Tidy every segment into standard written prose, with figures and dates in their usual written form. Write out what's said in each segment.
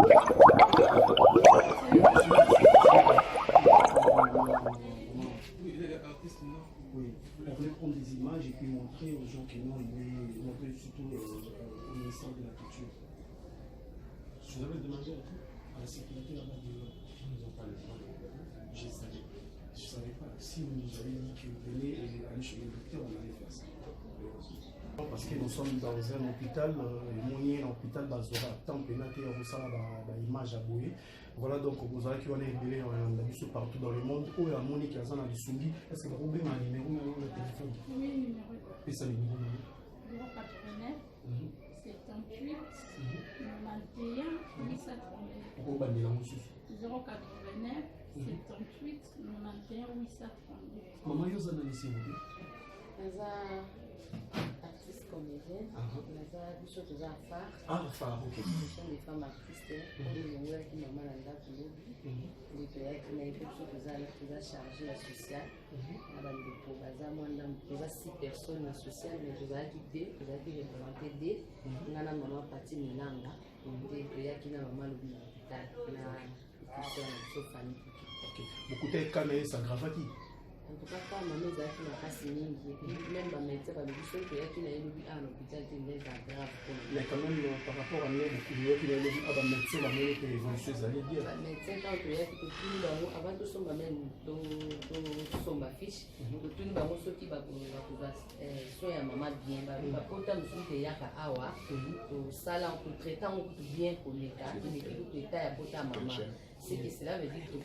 Oui, on voulait prendre des images et puis montrer aux gens que non, il est montrer surtout au ministère de la Culture. Je vous avais demandé à la sécurité là-bas ils nous ont pas le droit. Je ne savais pas. Si vous nous avez dit que vous venez aller chez le docteur, on allait faire ça. Parce que nous sommes dans un hôpital, moyen hôpital Bazora, tant que nous avons une image à bouiller. Voilà donc vous avez qui on est ébélé partout dans le monde. Où il y a mon qui a un Bissouli. Est-ce que vous avez un numéro ou un téléphone? Oui, numéro. Et ça, le numéro 089 78 91 832. Pourquoi vous avez 089 78 91 832. Maman, vous avez ici, artiste comédienne, des choses à faire. Ah, phare, ok. Ce sont des femmes artistes, qui maman l'a appelé, les pays qui n'avaient pas de choses chargées la sociale. Il y a 6 personnes sociales, mais vous avez quitté, vous avez représenté des. Il y a maman Pati Milanga, des pays qui n'ont maman l'hôpital, beaucoup de cas, mais ça grave qui. En tout cas, quand maman est à la casse, même ma médecin va me dire que qu'il a eu à l'hôpital, il est grave. Mais quand même, par rapport à nous, beaucoup de gens qui ont eu à médecin, la même que les évolutions allaient dire. La médecin, quand tu es tout avant tout son même son fiche, tout le monde qui va soigner maman bien, va porter un souci de yaka awa, au salon, pour traitant bien pour l'État, il est tout l'État à porter à maman. C'est que cela veut dire que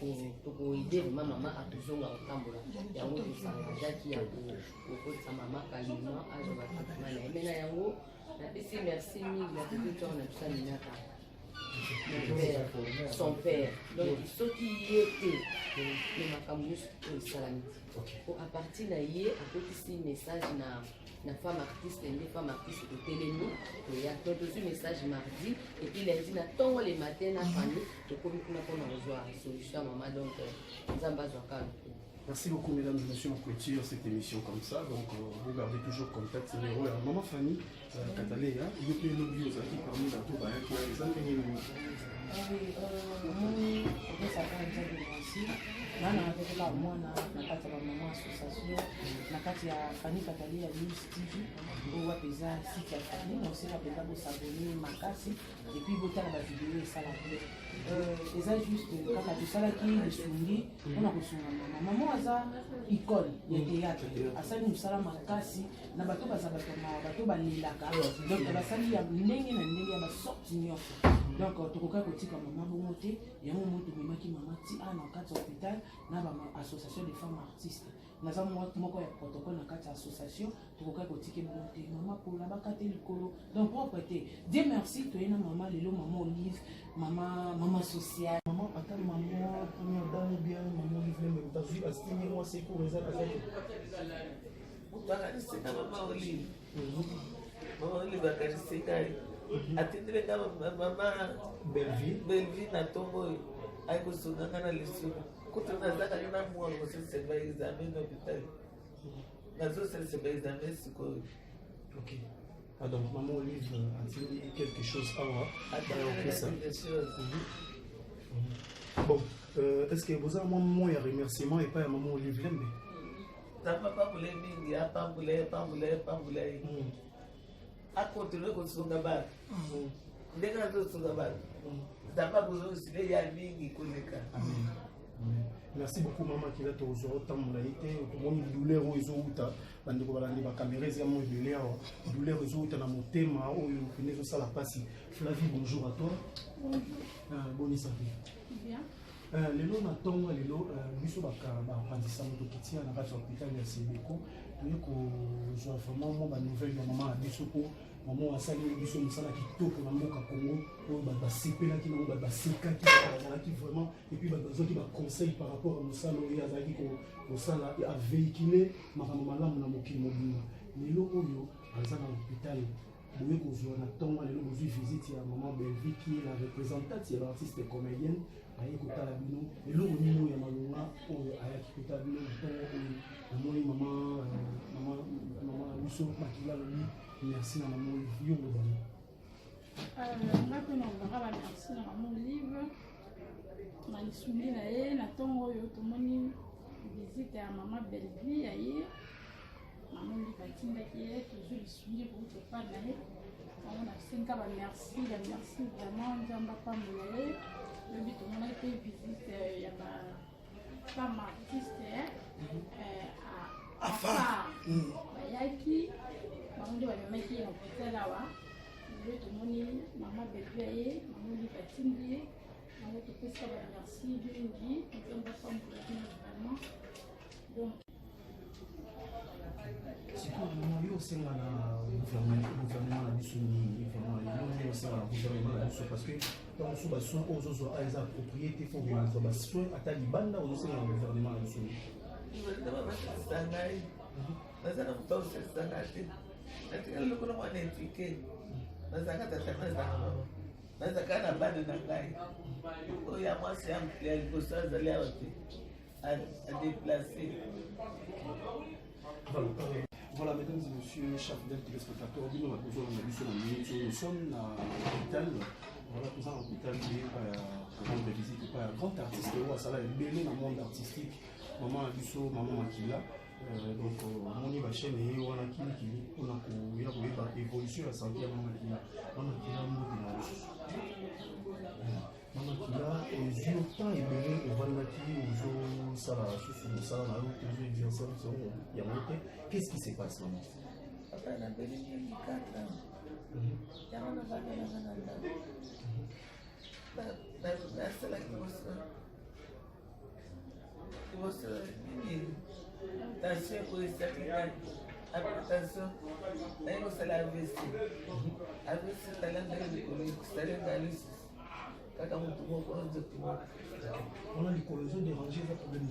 pour aider ma maman à toujours au Tambola. Il y a un autre salariat qui a pour sa maman calmement à jouer à la maman. Mais là, merci mille, la petite on a tout ça, son père. Donc, ce qui y était, le macamus au salamite. À partir de là, il y a un message na femme artiste, les femmes artistes de Télémi, il y a un message mardi, et puis lundi, on a les matins, on a famille, et puis on a rejoint la solution à maman, donc nous avons besoin de. Merci beaucoup, mesdames et messieurs, on clôture cette émission comme ça. Donc, vous gardez toujours contact. Numéro à Maman Fanny, Katalé, il y a plein de vieux qui parmi la tour, qui a les amis. Oui, ça fait un peu de nana nakotoka mwana na kati ya mama association na kati ya Fanny Katali ya News TV oyo wapeza site ya Fanny na aussi wapeza bosabone makasi et puis botala ba vidéo esala bien eza juste kaka tosalaki lisungi mpona kosunga mama mama aza icône ya théâtre asali mosala makasi na bato baza bato balelaka donc basali ya ndenge na ndenge ya basorti nyonso donc tokoka kotika mama bongo te yango moi tomemaki mama ti na kati ya hôpital na association des femmes artistes naza moko ya protocole na kati ya association tokoka kotika bongo te mama pola bakate likolo donc propre te Dieu merci toyena mama lelo mama Olive mama sociale maman ata maman première dame bien maman Olive même t'as vu astini moi c'est pour les autres utakanisika mama Olive mama Olive akanisika atendele kama mama Belleville na tombo aikosunga na lesu kutona zaka na mwa ko se ba examen d'hôpital nazo se ba examen siko. OK. Ah donc maman Olive a-t-il quelque chose à voir avec ça? Bon, est-ce que vous avez un mot de remerciement et pas un maman Olive Lembe? Ça va pas pour les mingi, pas pour les a continuer kusunga bana ndeka kusunga bana dama kuzosi ya mingi koleka. Amen. Merci beaucoup maman qui est au zoro tamulaité mon douleur aux autres bandeko balandi ba caméra ya mon douleur aux autres na motema oyo finezo sala pasi. Flavie, bonjour à toi. Bonne santé. Bien. Lelo na tongo lelo biso baka ba pandisa moto kitia na kati hôpital ya Sebeko toye ko zo vraiment mo ba nouvelle ya maman biso ko maman asali biso musala kitoko na mboka Congo oyo ba sepela ki na ba seka ki ba ki vraiment et puis ba besoin ki ba conseil par rapport à musala oyo azali ko sala a véhiculer makambo malamu na mokili mobimba lelo oyo azana hôpital boye kozwa na tongo lelo bozwi visite ya maman Belleville qui est la représentante ya l'artiste comédienne aye kotala bino lelo onimo ya malonga oyo ayaki kotala bino namoni mama biso makila lobi merci na maman yo lobana Maintenant, on va merci à maman Olive. lisungi na ye na ntongo oyo tomoni visite ya mama Belleville ya ye mama oli batindaki ye tozwi lisungi kuuta epai na ye yango nasenga bamerci vraiment nzambe apambola ye lobi tomonaki mpe visite ya bafemme artiste afar bayaki bango nde bamemaki ye na hôpital awa lelo tomoni mama Belleville ya ye mama oli batindi ye yango topesa bamerci mingi nzambe apambola bino vraiment donc sikoyo yo osenga na gouvernement na biso mingi vraiment yo osenga na gouvernement na biso parce que ntango so basoin oyo ozozwa eza propriété fo kozwa basoin ata libanda ozosenga na gouvernement na biso gouvernement basalisa ngai naza na moto aosalisa ngai te natikali lokola mwana etike nazalaka tata nazanga mama nazalaka na bana na ngai oyo ya mwasi ya liboso azali awa te adeplace. Voilà, mesdames et messieurs, chers fidèles téléspectateurs, nous sommes à l'hôpital. Voilà, nous sommes à l'hôpital pour rendre visite à un grand artiste. Ça là, il est dans le monde artistique. Maman Abisso, maman Makila. Donc, mon chaîne est on a évolution à santé à maman Makila. Maman Makila, aux yeux temps et bien, on va mettre ça là, sur ça là, aux exercices, il y a monté. Qu'est-ce qui se passe, maman? Papa, on a béni 4 ans. Il y a un enfant qui est dans on a les colosaux dérangés votre problème.